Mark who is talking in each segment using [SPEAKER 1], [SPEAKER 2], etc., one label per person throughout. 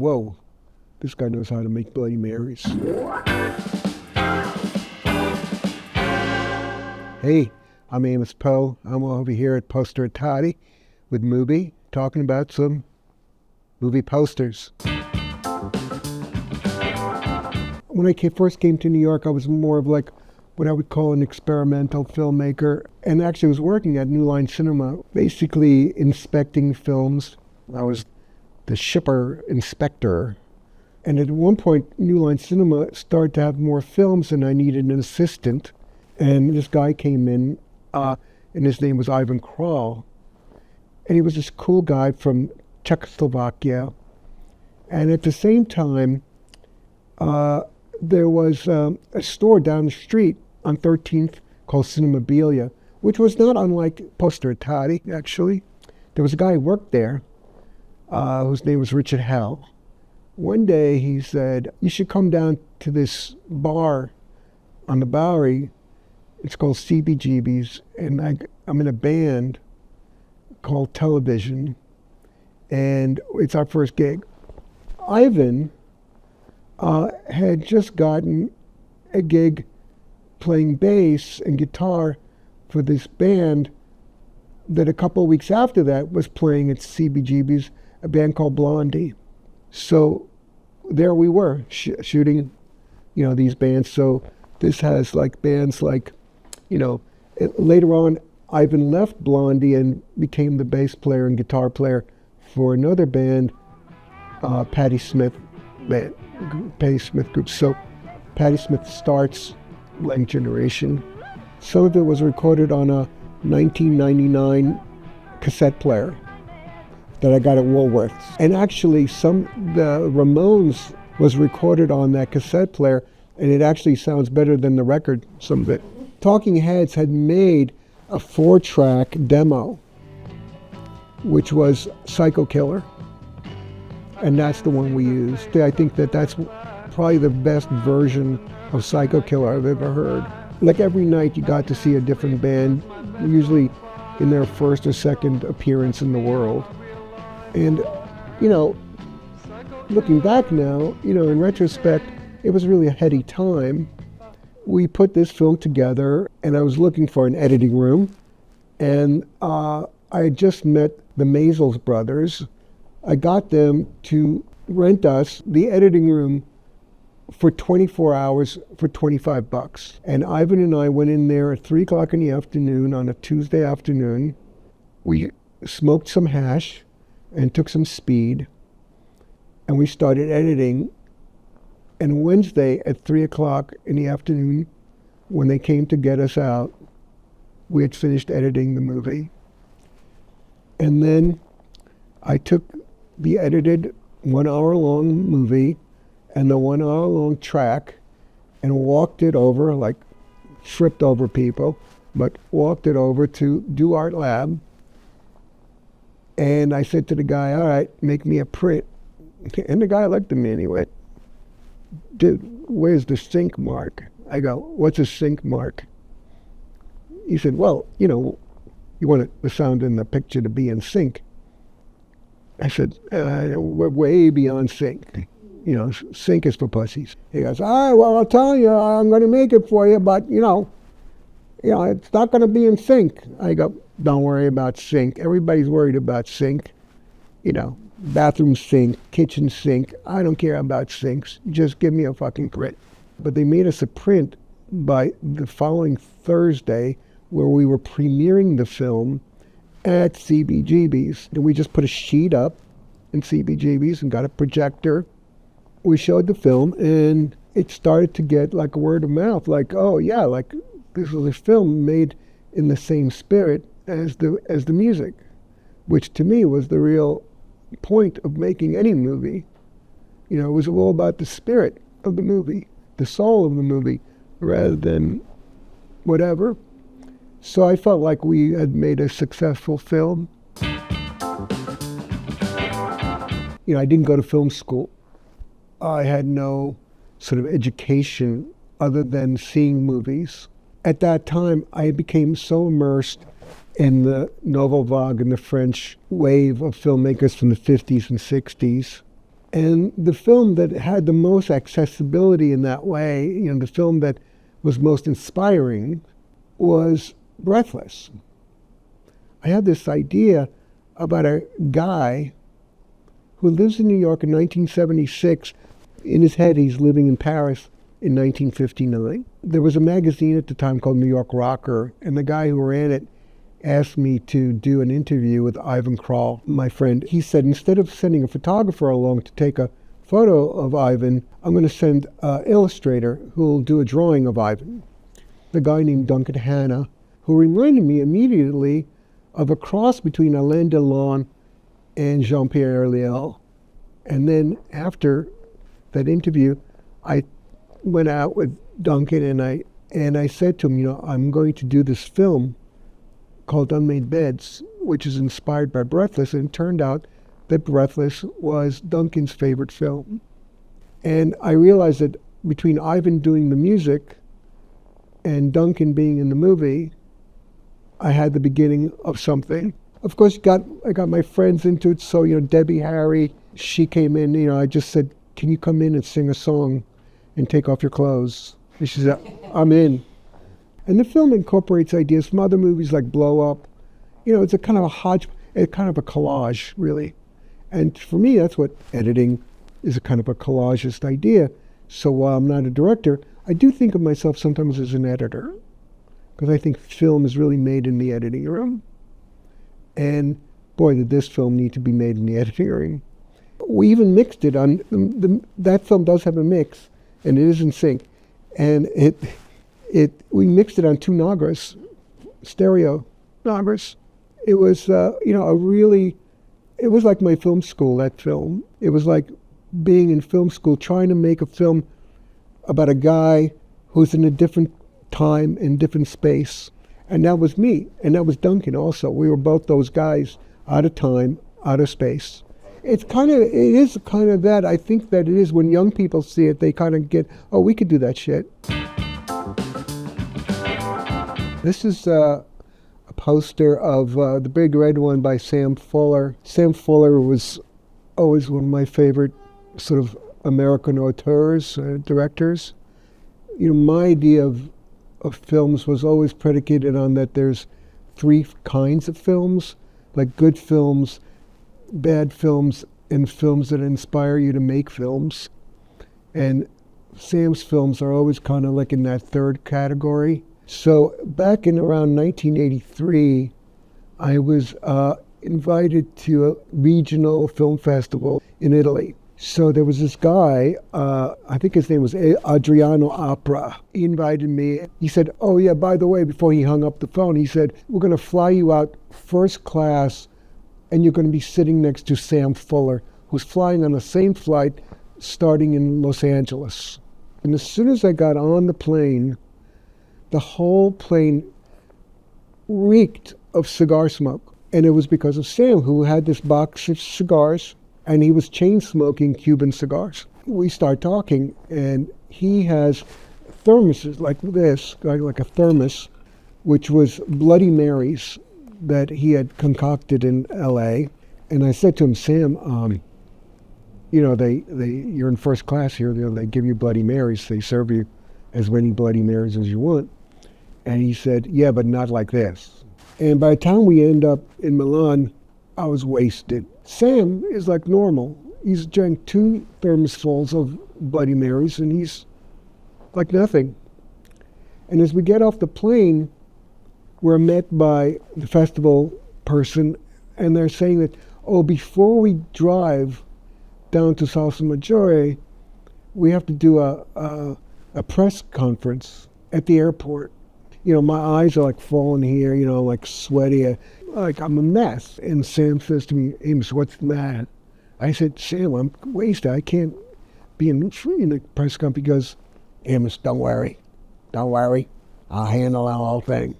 [SPEAKER 1] whoa, this guy knows how to make Bloody Marys. Hey, I'm Amos Poe. I'm over here at Posteritati with MUBI, talking about some movie posters. When I first came to New York, I was more of like what I would call an experimental filmmaker, and actually was working at New Line Cinema, basically inspecting films. I was the shipper inspector. And at one point, New Line Cinema started to have more films, and I needed an assistant. And this guy came in, and his name was Ivan Krall. And he was this cool guy from Czechoslovakia. And at the same time, there was a store down the street on 13th called Cinemabilia, which was not unlike Posteritati, actually. There was a guy who worked there, whose name was Richard Hell. One day he said, you should come down to this bar on the Bowery. It's called CBGB's, and I'm in a band called Television, and it's our first gig. Ivan had just gotten a gig playing bass and guitar for this band that a couple of weeks after that was playing at CBGB's, a band called Blondie. So there we were, shooting, these bands. So this has like bands like, later on, Ivan left Blondie and became the bass player and guitar player for another band, Patti Smith Group. So Patti Smith starts Blank Generation. Some of it was recorded on a 1999 cassette player that I got at Woolworth's. And actually the Ramones was recorded on that cassette player, and it actually sounds better than the record, some of it. Talking Heads had made a 4-track demo, which was Psycho Killer. And that's the one we used. I think that's probably the best version of Psycho Killer I've ever heard. Like every night you got to see a different band, usually in their first or second appearance in the world. And, looking back now, in retrospect, it was really a heady time. We put this film together, and I was looking for an editing room, and I had just met the Maisels brothers. I got them to rent us the editing room for 24 hours for $25. And Ivan and I went in there at 3 o'clock in the afternoon on a Tuesday afternoon. We smoked some hash and took some speed, and we started editing. And Wednesday at 3 o'clock in the afternoon, when they came to get us out, we had finished editing the movie. And then I took the edited 1 hour long movie and the 1 hour long track and walked it over, like tripped over people, but walked it over to Do Art Lab. And I said to the guy, all right, make me a print. And the guy looked at me and he went, dude, where's the sync mark? I go, what's a sync mark? He said, well, you want the sound in the picture to be in sync. I said, we're way beyond sync. Sync is for pussies. He goes, all right, well, I'll tell you, I'm going to make it for you, but, it's not going to be in sync. I go, don't worry about sync. Everybody's worried about sync. Bathroom sink, kitchen sink. I don't care about sinks. Just give me a fucking print. But they made us a print by the following Thursday where we were premiering the film at CBGB's. And we just put a sheet up in CBGB's and got a projector. We showed the film, and it started to get like a word of mouth, like, oh yeah, like this was a film made in the same spirit as the music, which to me was the real point of making any movie. It was all about the spirit of the movie, the soul of the movie, rather than whatever. So I felt like we had made a successful film. I didn't go to film school. I had no sort of education other than seeing movies. At that time, I became so immersed in the Nouvelle Vague and the French wave of filmmakers from the 50s and 60s And the film that had the most accessibility in that way, the film that was most inspiring was Breathless. I had this idea about a guy who lives in New York in 1976. In his head, he's living in Paris in 1959. There was a magazine at the time called New York Rocker, and the guy who ran it asked me to do an interview with Ivan Krall, my friend. He said, instead of sending a photographer along to take a photo of Ivan, I'm going to send an illustrator who will do a drawing of Ivan. The guy named Duncan Hanna, who reminded me immediately of a cross between Alain Delon and Jean-Pierre Eliel. And then after that interview, I went out with Duncan and I said to him, I'm going to do this film called Unmade Beds, which is inspired by Breathless, and it turned out that Breathless was Duncan's favorite film. And I realized that between Ivan doing the music and Duncan being in the movie, I had the beginning of something. Of course, I got my friends into it, so, Debbie Harry, she came in, I just said, can you come in and sing a song and take off your clothes? And she said, I'm in. And the film incorporates ideas from other movies like Blow Up. It's a kind of a collage, really. And for me, that's what editing is, a kind of a collagist idea. So while I'm not a director, I do think of myself sometimes as an editor, because I think film is really made in the editing room. And boy, did this film need to be made in the editing room. We even mixed it on, that film does have a mix, and it is in sync. And we mixed it on 2 Nagras, stereo Nagras. It was, it was like my film school, that film. It was like being in film school, trying to make a film about a guy who's in a different time and different space. And that was me, and that was Duncan also. We were both those guys, out of time, out of space. It is kind of that. I think that it is when young people see it, they kind of get, oh, we could do that shit. This is a poster of the big red one by Sam Fuller. Sam Fuller was always one of my favorite sort of American auteurs, directors. My idea of films was always predicated on that there's 3 kinds of films, like good films, bad films, and films that inspire you to make films. And Sam's films are always kind of like in that 3rd category. So back in around 1983, I was invited to a regional film festival in Italy. So there was this guy, I think his name was Adriano Apra. He invited me. He said, oh yeah, by the way, before he hung up the phone, he said, we're going to fly you out first class, and you're going to be sitting next to Sam Fuller, who's flying on the same flight starting in Los Angeles. And as soon as I got on the plane, the whole plane reeked of cigar smoke. And it was because of Sam, who had this box of cigars, and he was chain smoking Cuban cigars. We start talking, and he has thermoses like this, like a thermos, which was Bloody Marys that he had concocted in LA. And I said to him, Sam, you're in first class here, they give you Bloody Marys, they serve you as many Bloody Marys as you want. And he said, yeah, but not like this. And by the time we end up in Milan, I was wasted. Sam is like normal. He's drank 2 thermosfuls of Bloody Marys, and he's like nothing. And as we get off the plane, we're met by the festival person, and they're saying that, oh, before we drive down to Salsa Maggiore, we have to do a press conference at the airport. My eyes are like falling here, like sweaty, like I'm a mess. And Sam says to me, Amos, what's the matter? I said, Sam, I'm wasted. I can't be in the press conference. He goes, Amos, don't worry. I'll handle the whole thing.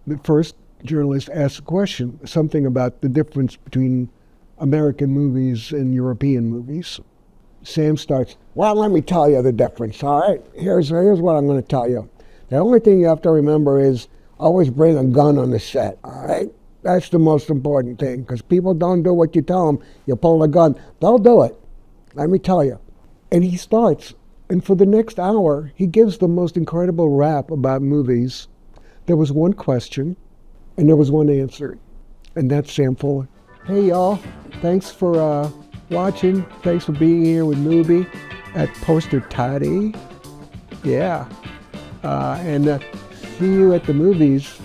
[SPEAKER 1] The first journalist asked a question, something about the difference between American movies and European movies. Sam starts, well, let me tell you the difference, all right? Here's what I'm going to tell you. The only thing you have to remember is always bring a gun on the set, all right? That's the most important thing, because people don't do what you tell them. You pull the gun, they'll do it. Let me tell you. And he starts, and for the next hour, he gives the most incredible rap about movies. There was one question, and there was one answer, and that's Sam Fuller. Hey, y'all. Thanks for watching. Thanks for being here with MUBI at Posteritati. Yeah. And see you at the movies.